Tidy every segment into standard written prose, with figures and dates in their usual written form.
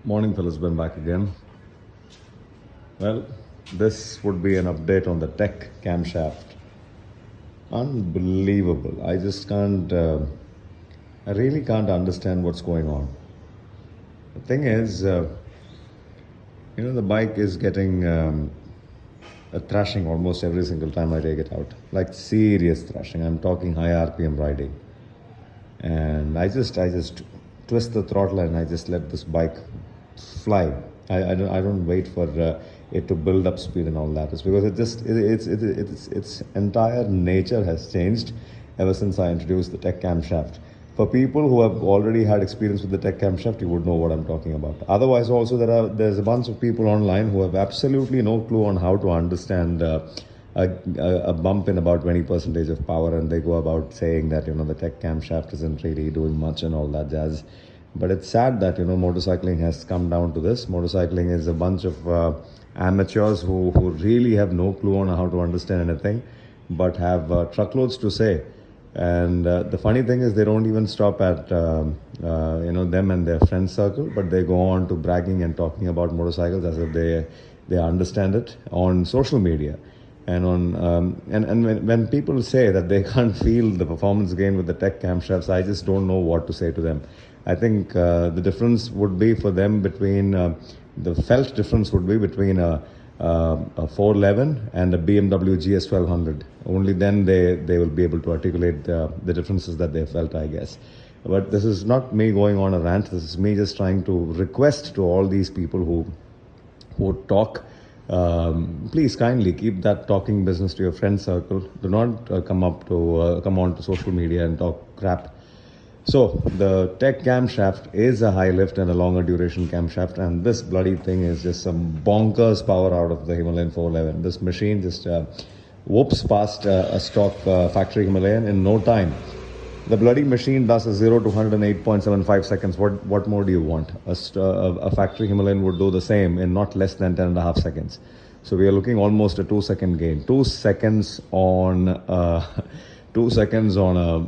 Morning, fellas. Ben back again. Well, this would be an update on the TEC CAMSHAFT. Unbelievable. I just can't. I really can't understand what's going on. The thing is, the bike is getting a thrashing almost every single time I take it out. Like serious thrashing. I'm talking high RPM riding, and I just twist the throttle and I just let this bike fly. I don't wait for it to build up speed and all that. It's because its entire nature has changed ever since I introduced the TEC camshaft. For people who have already had experience with the TEC camshaft, you would know what I'm talking about. Otherwise, also there's a bunch of people online who have absolutely no clue on how to understand a bump in about 20% of power, and they go about saying that the TEC camshaft isn't really doing much and all that jazz. But it's sad that motorcycling has come down to this. Motorcycling is a bunch of amateurs who really have no clue on how to understand anything, but have truckloads to say. And the funny thing is, they don't even stop at them and their friend circle, but they go on to bragging and talking about motorcycles as if they understand it on social media. And when people say that they can't feel the performance gain with the TEC camshafts, I just don't know what to say to them. I think the difference would be for them between the felt difference would be between a 411 and a BMW GS 1200. Only then they will be able to articulate the differences that they felt, I guess. But this is not me going on a rant. This is me just trying to request to all these people who talk. Please kindly keep that talking business to your friend circle. Do not come on to social media and talk crap. So the TEC camshaft is a high lift and a longer duration camshaft, and this bloody thing is just some bonkers power out of the Himalayan 411. This machine just whoops past a stock factory Himalayan in no time. The bloody machine does a 0 to 108.75 seconds. What more do you want? A factory Himalayan would do the same in not less than 10.5 seconds. So we are looking almost a 2-second gain. 2 seconds on 2 seconds on a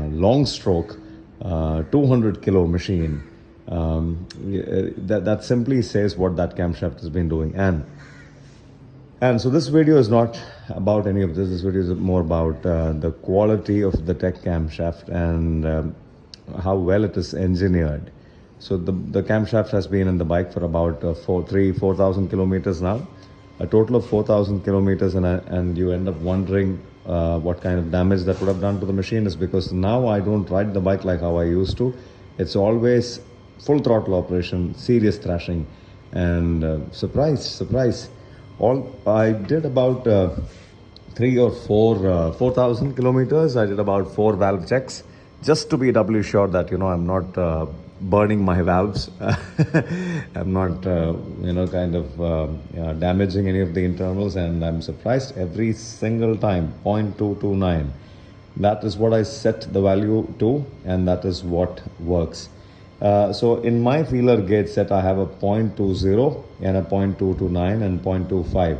long stroke 200 kilo machine. That simply says what that camshaft has been doing. And so this video is not about any of this. This video is more about the quality of the TEC camshaft and how well it is engineered. So the camshaft has been in the bike for about 4,000 kilometers now. A total of 4,000 kilometers, and you end up wondering what kind of damage that would have done to the machine. Is because now I don't ride the bike like how I used to. It's always full throttle operation, serious thrashing, and surprise. All I did about 4,000 kilometers. I did about 4 valve checks just to be doubly sure that I'm not burning my valves. I'm not damaging any of the internals, and I'm surprised every single time. 0.229. That is what I set the value to, and that is what works. So in my feeler gauge set, I have a 0.20 and a 0.229 and 0.25.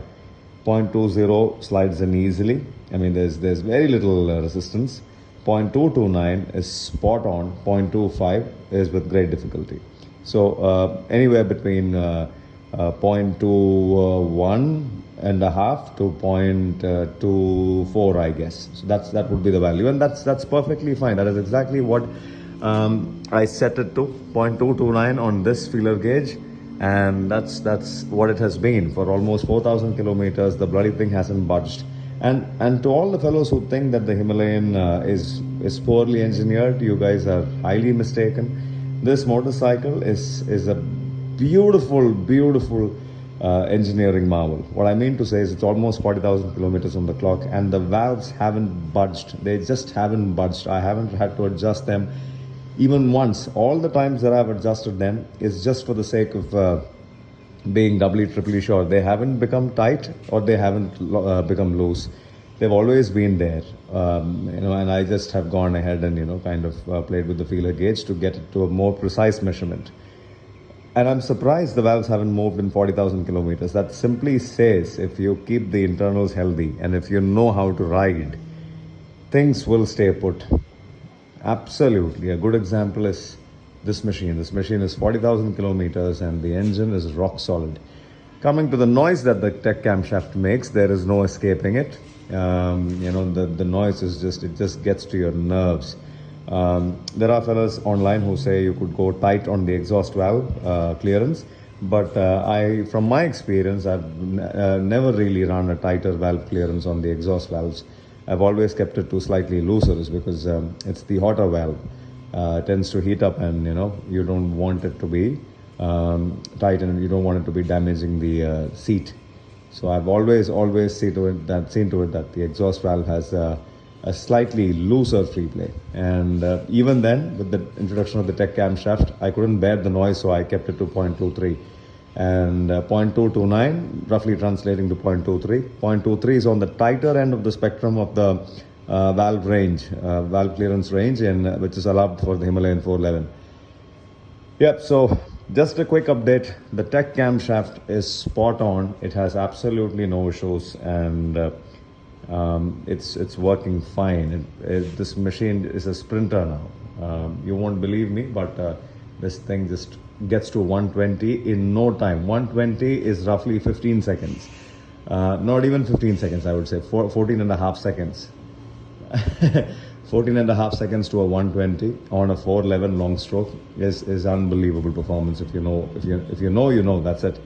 0.20 slides in easily. I mean, there's very little resistance. 0.229 is spot on. 0.25 is with great difficulty. So anywhere between 0.21 and a half to 0.24, I guess. So that would be the value, and that's perfectly fine. That is exactly what I set it to, 0.229 on this feeler gauge, and that's what it has been for almost 4,000 kilometers. The bloody thing hasn't budged. And to all the fellows who think that the Himalayan is poorly engineered, you guys are highly mistaken. This motorcycle is a beautiful engineering marvel. What I mean to say is it's almost 40,000 kilometers on the clock, and the valves haven't budged. They just haven't budged. I haven't had to adjust them even once. All the times that I've adjusted them is just for the sake of being doubly, triply sure. They haven't become tight or they haven't become loose. They've always been there, and I just have gone ahead and played with the feeler gauge to get it to a more precise measurement. And I'm surprised the valves haven't moved in 40,000 kilometers. That simply says if you keep the internals healthy and if you know how to ride, things will stay put. Absolutely. A good example is this machine. This machine is 40,000 kilometers and the engine is rock solid. Coming to the noise that the TEC camshaft makes, there is no escaping it. The noise is it just gets to your nerves. There are fellas online who say you could go tight on the exhaust valve clearance, but from my experience, I've never really run a tighter valve clearance on the exhaust valves. I've always kept it to slightly looser because it's the hotter valve. It tends to heat up, and you don't want it to be tight, and you don't want it to be damaging the seat. So I've always seen to it that the exhaust valve has a slightly looser free play. And even then, with the introduction of the TEC camshaft, I couldn't bear the noise, so I kept it to 0.23. And 0.229, roughly translating to 0.23. 0.23 is on the tighter end of the spectrum of the valve clearance range, which is allowed for the Himalayan 411. Yep, so just a quick update. The TEC camshaft is spot on. It has absolutely no issues, and it's working fine. This machine is a sprinter now. You won't believe me, but this thing just gets to 120 in no time. 120 is roughly 15 seconds. Not even 15 seconds, I would say. 14 and a half seconds. 14 and a half seconds to a 120 on a 411 long stroke is unbelievable performance. If you know, that's it.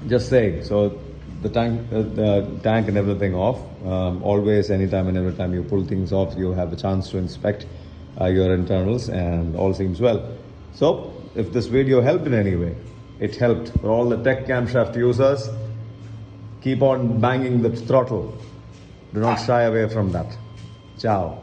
Just saying. So the tank and everything off. Always, anytime and every time you pull things off, you have a chance to inspect your internals, and all seems well. So if this video helped in any way, it helped. For all the TEC camshaft users, keep on banging the throttle. Do not shy away from that. Ciao.